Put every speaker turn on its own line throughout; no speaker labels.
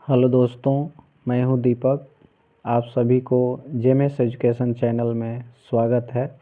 Hello दोस्तों, मैं हूं दीपक। आप सभी को जेएमएस एजुकेशन चैनल में स्वागत है।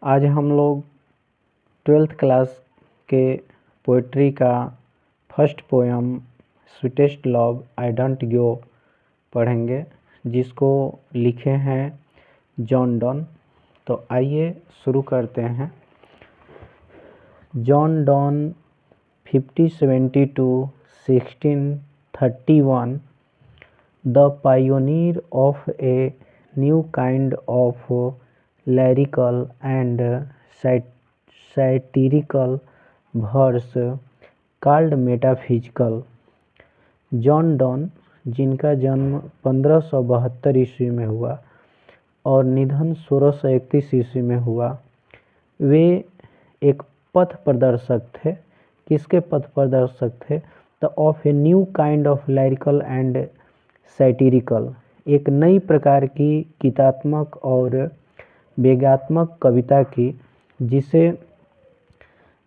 आज हम लोग 12th क्लास के पोइट्री का first poem sweetest love I don't go पढ़ेंगे, जिसको लिखे हैं जॉन डॉन। तो आइए शुरू करते हैं। John Donne 1572 1631, the pioneer of a new kind of lyrical and satirical verse called metaphysical। John Donne, जिनका जन्म 1572 ईस्वी में हुआ और निधन 1631 ईस्वी में हुआ, वे एक पथ प्रदर्शक थे। किसके पथ प्रदर्शक थे? The of a new kind of lyrical and satirical, एक नई प्रकार की गीतात्मक और व्यंग्यात्मक कविता की, जिसे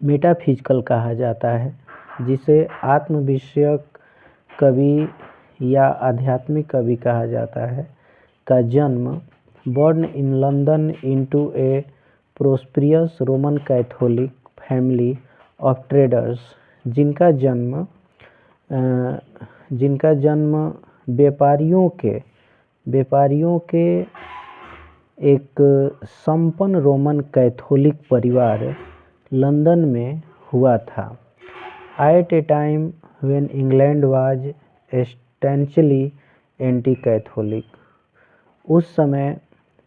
मेटाफिजिकल कहा जाता है, जिसे आत्मविषयक कवि या आध्यात्मिक कवि कहा जाता है, का जन्म born in London into A prosperous Roman Catholic family of traders, जिनका जन्म व्यापारियों के एक संपन्न रोमन कैथोलिक परिवार लंदन में हुआ था। At a time when England was ostensibly anti Catholic, उस समय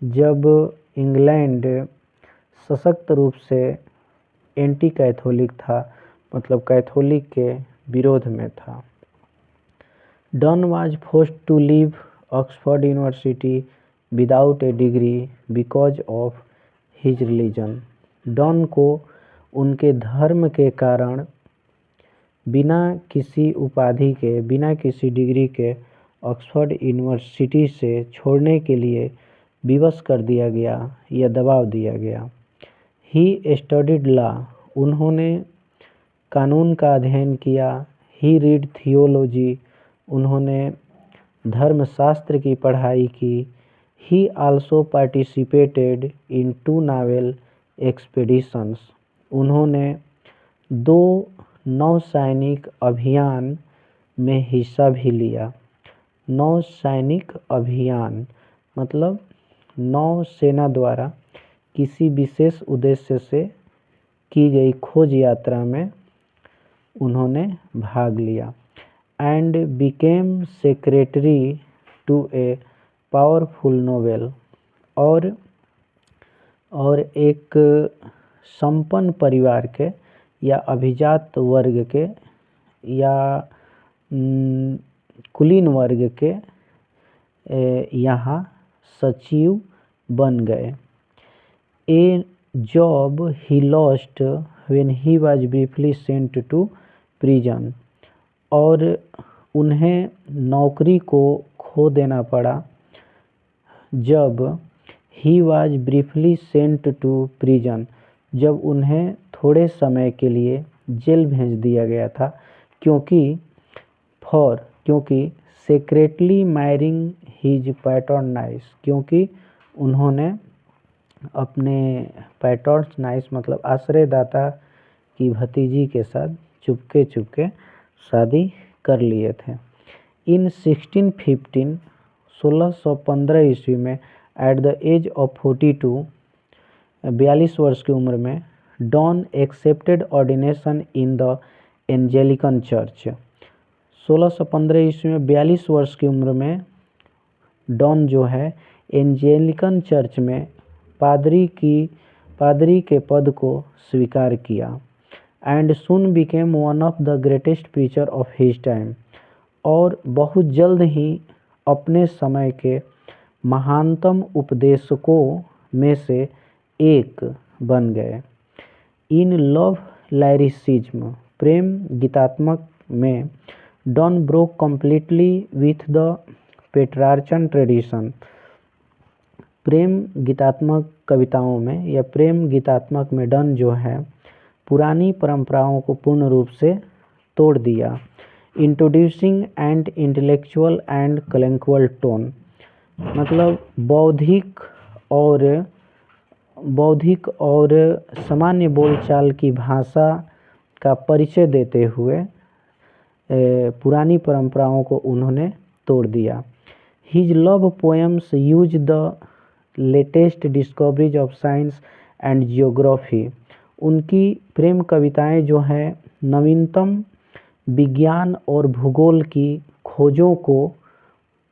जब इंग्लैंड सशक्त रूप से एंटी कैथोलिक था, मतलब कैथोलिक के विरोध में था। Donne was forced to leave Oxford University without a degree because of his religion. Donne को उनके धर्म के कारण बिना किसी उपाधि के, बिना किसी डिग्री के ऑक्सफोर्ड यूनिवर्सिटी से छोड़ने के लिए विवश कर दिया गया या दबाव दिया गया। ही स्टडीड लॉ, उन्होंने कानून का अध्ययन किया। ही रीड थियोलॉजी, उन्होंने धर्मशास्त्र की पढ़ाई की। ही also participated in 2 novel expeditions, उन्होंने 2 नौसैनिक अभियान में हिस्सा भी लिया। नौसैनिक अभियान मतलब नौसेना द्वारा किसी विशेष उद्देश्य से की गई खोज यात्रा में उन्होंने भाग लिया। And became secretary to a powerful noble, और एक संपन्न परिवार के या अभिजात वर्ग के या कुलीन वर्ग के यहाँ सचिव बन गए। A job he lost when he was briefly sent to prison, और उन्हें नौकरी को खो देना पड़ा जब he was briefly sent to prison, जब उन्हें थोड़े समय के लिए जेल भेज दिया गया था, क्योंकि सेक्रेटली मैरिंग हिज पैटर्नाइज, क्योंकि उन्होंने अपने पैटर्नाइज मतलब आश्रयदाता की भतीजी के साथ चुपके शादी कर लिए थे। इन 1615 ईस्वी में एट द एज ऑफ 42, 42 वर्ष की उम्र में, Donne accepted ordination in the Anglican church. 1615 ईस्वी में 42 वर्ष की उम्र में डॉन जो है एंजेलिकन चर्च में पादरी के पद को स्वीकार किया। And soon became one of the greatest preacher of his time, और बहुत जल्द ही अपने समय के महानतम उपदेशकों में से एक बन गए। इन लव लाइरिसिज्म, प्रेम गीतात्मक में, Donne broke completely with the Petrarchan tradition. प्रेम गीतात्मक कविताओं में या प्रेम गीतात्मक में डॉन जो है पुरानी परंपराओं को पूर्ण रूप से तोड़ दिया। Introducing and intellectual and colloquial tone, मतलब बौद्धिक और सामान्य बोलचाल की भाषा का परिचय देते हुए पुरानी परंपराओं को उन्होंने तोड़ दिया। His love poems use the latest discoveries of science and geography, उनकी प्रेम कविताएं जो हैं नवीनतम विज्ञान और भूगोल की खोजों को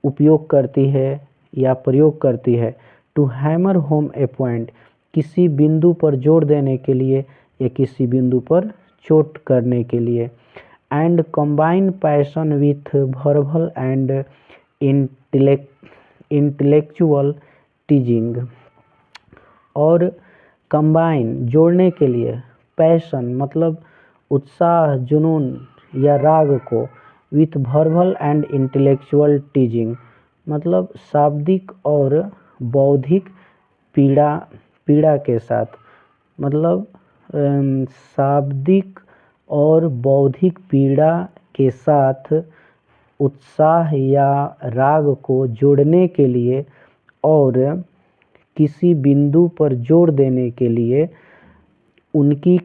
उपयोग करती है या प्रयोग करती है। To hammer home a point, किसी बिंदु पर जोर देने के लिए या किसी बिंदु पर चोट करने के लिए। And combine passion with verbal and intellectual टीजिंग, और कंबाइन जोड़ने के लिए, पैशन मतलब उत्साह, जुनून या राग को, विथ वर्बल एंड इंटेलेक्चुअल टीजिंग मतलब शाब्दिक और बौद्धिक पीड़ा के साथ, मतलब शाब्दिक और बौद्धिक पीड़ा के साथ उत्साह या राग को जोड़ने के लिए और किसी बिंदु पर जोर देने के लिए उनकी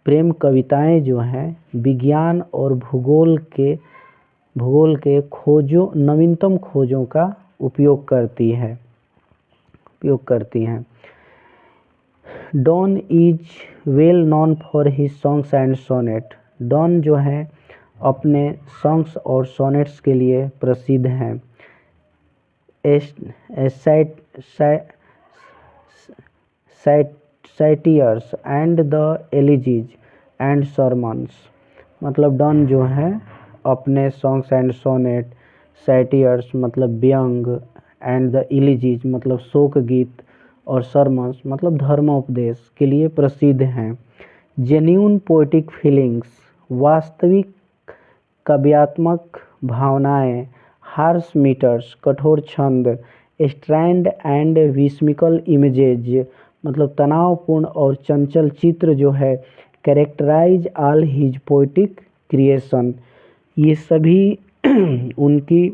प्रेम कविताएं जो हैं विज्ञान और भूगोल के नवीनतम खोजों का उपयोग करती हैं। Donne is well known for his songs and sonnet, Donne जो है अपने सॉन्ग्स और सोनेट्स के लिए प्रसिद्ध हैं। Satires and the elegies and sermons, मतलब डॉन जो है अपने सॉन्ग्स एंड सोनेट, सैटियर्स मतलब व्यंग, एंड द एलिजीज मतलब शोक गीत, और सरमन्स मतलब धर्मोपदेश के लिए प्रसिद्ध हैं। जेन्यून पोएटिक फीलिंग्स, वास्तविक काव्यात्मक भावनाएं, हार्श मीटर्स कठोर छंद, स्ट्रैंड एंड विस्मिकल इमेजेज मतलब तनावपूर्ण और चंचल चित्र जो है, characterise all his poetic creation, ये सभी उनकी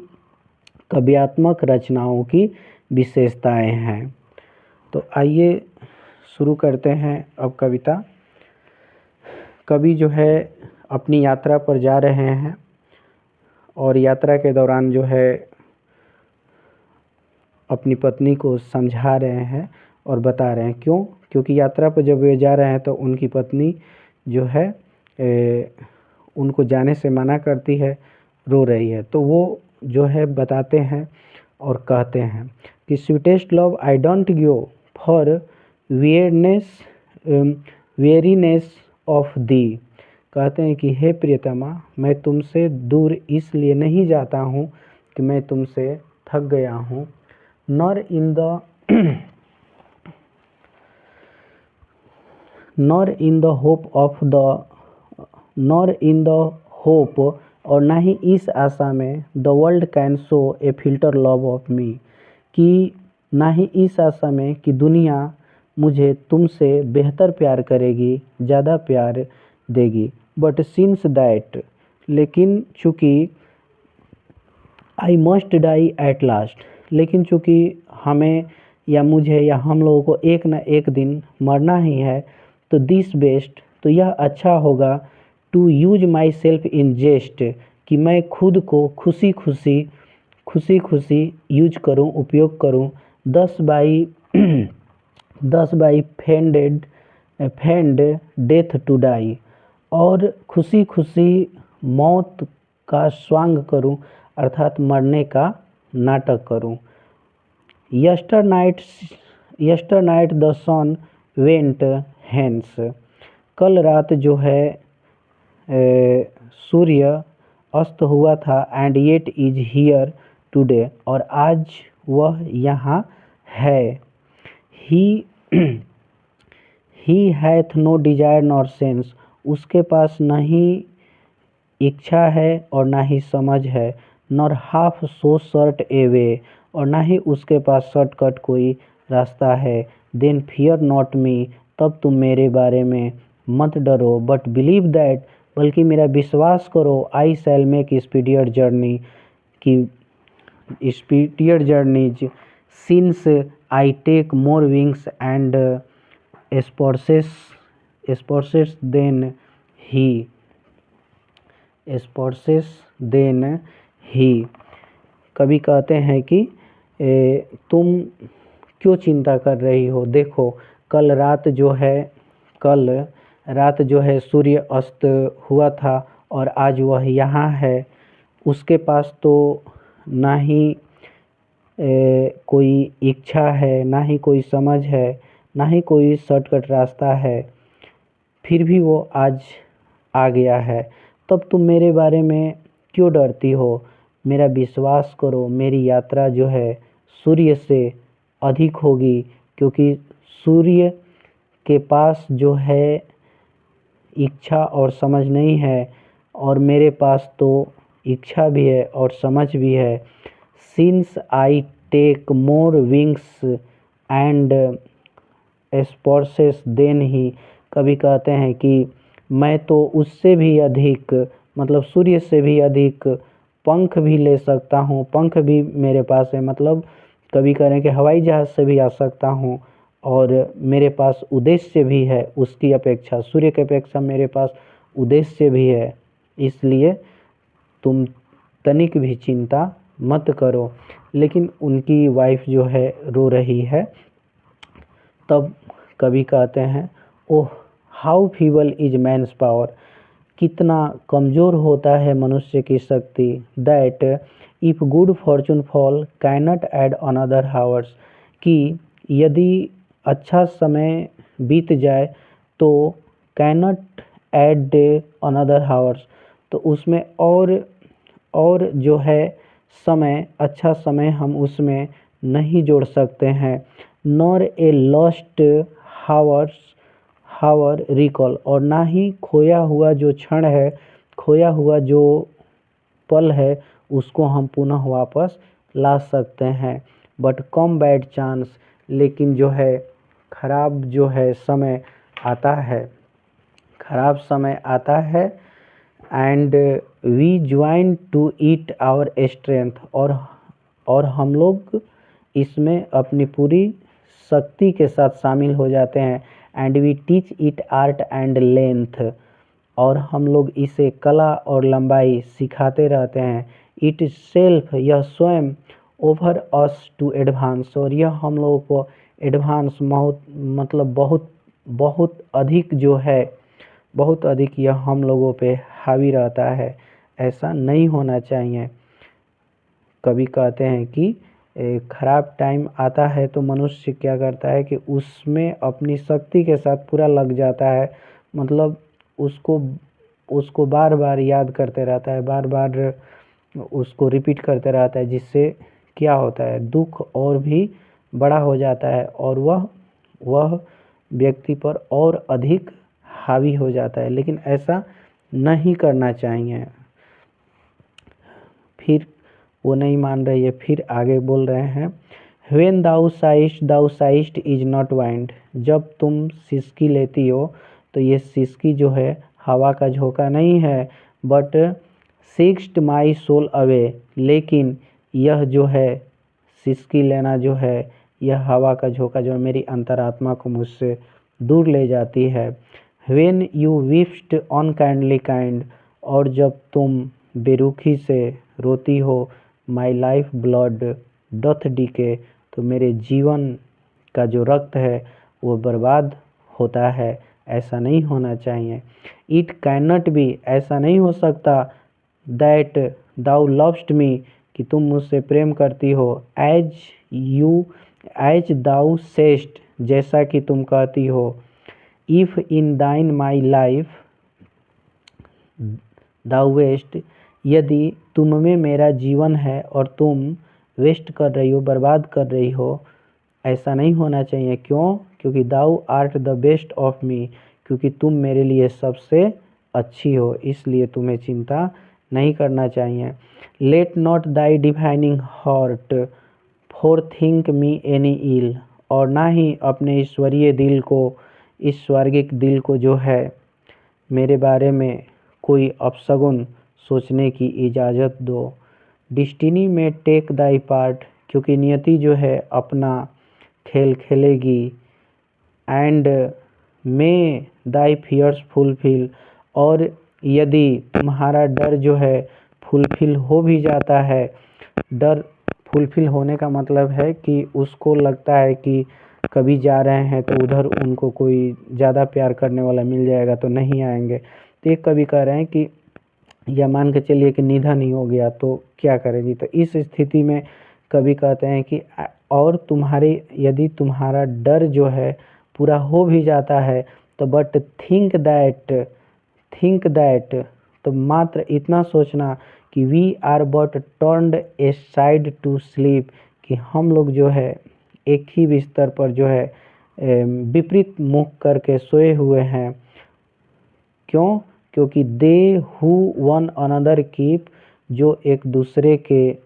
काव्यात्मक रचनाओं की विशेषताएं हैं। तो आइए शुरू करते हैं अब कविता। कवि जो है अपनी यात्रा पर जा रहे हैं और यात्रा के दौरान जो है अपनी पत्नी को समझा रहे हैं और बता रहे हैं क्यों, क्योंकि यात्रा पर जब वे जा रहे हैं तो उनकी पत्नी जो है उनको जाने से मना करती है, रो रही है, तो वो जो है बताते हैं और कहते हैं कि sweetest love I don't go for weariness of the, कहते हैं कि हे प्रियतमा, मैं तुमसे दूर इसलिए नहीं जाता हूँ कि मैं तुमसे थक गया हूँ। नॉर इन द होप और ना ही इस आशा में, the world can show A filter love of me, कि ना ही इस आशा में कि दुनिया मुझे तुमसे बेहतर प्यार करेगी, ज़्यादा प्यार देगी। बट सिंस दैट, लेकिन चूँकि I must die at last, लेकिन चूँकि हमें या मुझे या हम लोगों को एक न एक दिन मरना ही है, तो दिस बेस्ट, तो यह अच्छा होगा, to use myself in jest, कि मैं खुद को खुशी खुशी यूज करूं, उपयोग करूं, 10 by feigned death to die, और खुशी मौत का स्वांग करूं, अर्थात मरने का नाटक करूं। Yesternight the sun went hence, कल रात जो है सूर्य अस्त हुआ था, and yet is here today, और आज वह यहाँ है। He hath no desire nor sense, उसके पास नहीं इच्छा है और ना ही समझ है, नॉर हाफ सो सर्ट ए वे, और ना ही उसके पास शॉर्टकट कोई रास्ता है। देन फियर नॉट मी, तब तुम मेरे बारे में मत डरो, बट बिलीव दैट, बल्कि मेरा विश्वास करो, I shall make speedier journey की speedier journeys since I take more wings and spurs spurs he spurs than he. कभी कहते हैं कि तुम क्यों चिंता कर रही हो, देखो कल रात जो है सूर्य अस्त हुआ था और आज वह यहाँ है। उसके पास तो ना ही कोई इच्छा है, ना ही कोई समझ है, ना ही कोई शॉर्टकट रास्ता है, फिर भी वो आज आ गया है। तब तुम मेरे बारे में क्यों डरती हो? मेरा विश्वास करो, मेरी यात्रा जो है सूर्य से अधिक होगी, क्योंकि सूर्य के पास जो है इच्छा और समझ नहीं है, और मेरे पास तो इच्छा भी है और समझ भी है। Since I take more wings and spurs than he. कभी कहते हैं कि मैं तो उससे भी अधिक, मतलब सूर्य से भी अधिक पंख भी ले सकता हूँ, पंख भी मेरे पास है, मतलब कभी कहें कि हवाई जहाज़ से भी आ सकता हूँ, और मेरे पास उद्देश्य भी है, उसकी अपेक्षा सूर्य की अपेक्षा मेरे पास उद्देश्य भी है। इसलिए तुम तनिक भी चिंता मत करो। लेकिन उनकी वाइफ जो है रो रही है। तब कवि कहते हैं, oh how feeble is man's power, कितना कमज़ोर होता है मनुष्य की शक्ति। That if good fortune fall cannot add another hours, कि यदि अच्छा समय बीत जाए तो कैनट ऐड अनदर हावर्स, तो उसमें और जो है समय, अच्छा समय हम उसमें नहीं जोड़ सकते हैं। Nor a lost hour recall, और ना ही खोया हुआ जो क्षण है, खोया हुआ जो पल है, उसको हम पुनः वापस ला सकते हैं। बट कम बैड चांस, लेकिन जो है खराब जो है समय आता है, खराब समय आता है। And we join to it our strength, और हम लोग इसमें अपनी पूरी शक्ति के साथ शामिल हो जाते हैं। And we teach it art and length, और हम लोग इसे कला और लंबाई सिखाते रहते हैं। इट सेल्फ, यह स्वयं, ओवर अस टू एडवांस, और यह हम लोगों को एडवांस मतलब बहुत बहुत अधिक जो है, बहुत अधिक यह हम लोगों पे हावी रहता है। ऐसा नहीं होना चाहिए। कभी कहते हैं कि खराब टाइम आता है तो मनुष्य क्या करता है कि उसमें अपनी शक्ति के साथ पूरा लग जाता है, मतलब उसको बार बार याद करते रहता है, बार बार उसको रिपीट करते रहता है, जिससे क्या होता है, दुख और भी बड़ा हो जाता है, और वह व्यक्ति पर और अधिक हावी हो जाता है। लेकिन ऐसा नहीं करना चाहिए। फिर वो नहीं मान रही है, फिर आगे बोल रहे हैं, when thou sighest is not wind, जब तुम सिसकी लेती हो तो ये सिसकी जो है हवा का झोंका नहीं है, बट सिक्स्ड माई सोल अवे, लेकिन यह जो है सिसकी लेना जो है, यह हवा का झोंका जो है मेरी अंतरात्मा को मुझसे दूर ले जाती है। When you weep'st unkindly kind, और जब तुम बेरुखी से रोती हो, my life blood doth decay, तो मेरे जीवन का जो रक्त है वो बर्बाद होता है। ऐसा नहीं होना चाहिए। इट कैनट बी, ऐसा नहीं हो सकता, दैट दाउ लव्स्ट मी, कि तुम मुझसे प्रेम करती हो, एज दाउ सेस्ट, जैसा कि तुम कहती हो, इफ़ इन दाइन माई लाइफ दाउ वेस्ट, यदि तुम में मेरा जीवन है और तुम वेस्ट कर रही हो, बर्बाद कर रही हो। ऐसा नहीं होना चाहिए। क्यों? क्योंकि thou art the best of me, क्योंकि तुम मेरे लिए सबसे अच्छी हो, इसलिए तुम्हें चिंता नहीं करना चाहिए। Let not thy divining heart forethink me any ill, और ना ही अपने ईश्वरीय दिल को, इस स्वर्गिक दिल को जो है मेरे बारे में कोई अपशगुन सोचने की इजाज़त दो। डिस्टिनी में टेक दाई पार्ट, क्योंकि नियति जो है अपना खेल खेलेगी। And may thy fears fulfil, और यदि तुम्हारा डर जो है फुलफिल हो भी जाता है, डर फुलफिल होने का मतलब है कि उसको लगता है कि कभी जा रहे हैं तो उधर उनको कोई ज़्यादा प्यार करने वाला मिल जाएगा तो नहीं आएंगे। तो एक कवि कह रहे हैं कि या मान के चलिए कि निधन ही हो गया तो क्या करेगी। तो इस स्थिति में कवि कहते हैं कि और तुम्हारे यदि तुम्हारा डर जो है पूरा हो भी जाता है तो बट थिंक दैट, तो मात्र इतना सोचना कि we are but turned aside to sleep, कि हम लोग जो है एक ही बिस्तर पर जो है विपरीत मुख करके सोए हुए हैं। क्यों? क्योंकि दे हु वन अनदर कीप, जो एक दूसरे के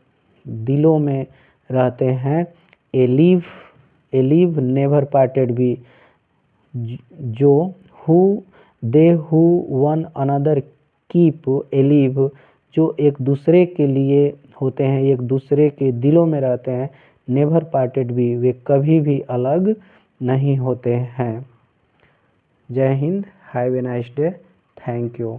दिलों में रहते हैं। ए लिव नेवर पार्टेड भी, जो they who one another keep alive, जो एक दूसरे के लिए होते हैं, एक दूसरे के दिलों में रहते हैं। नेवर पार्टेड भी, वे कभी भी अलग नहीं होते हैं। जय Hind, have a nice day, thank you.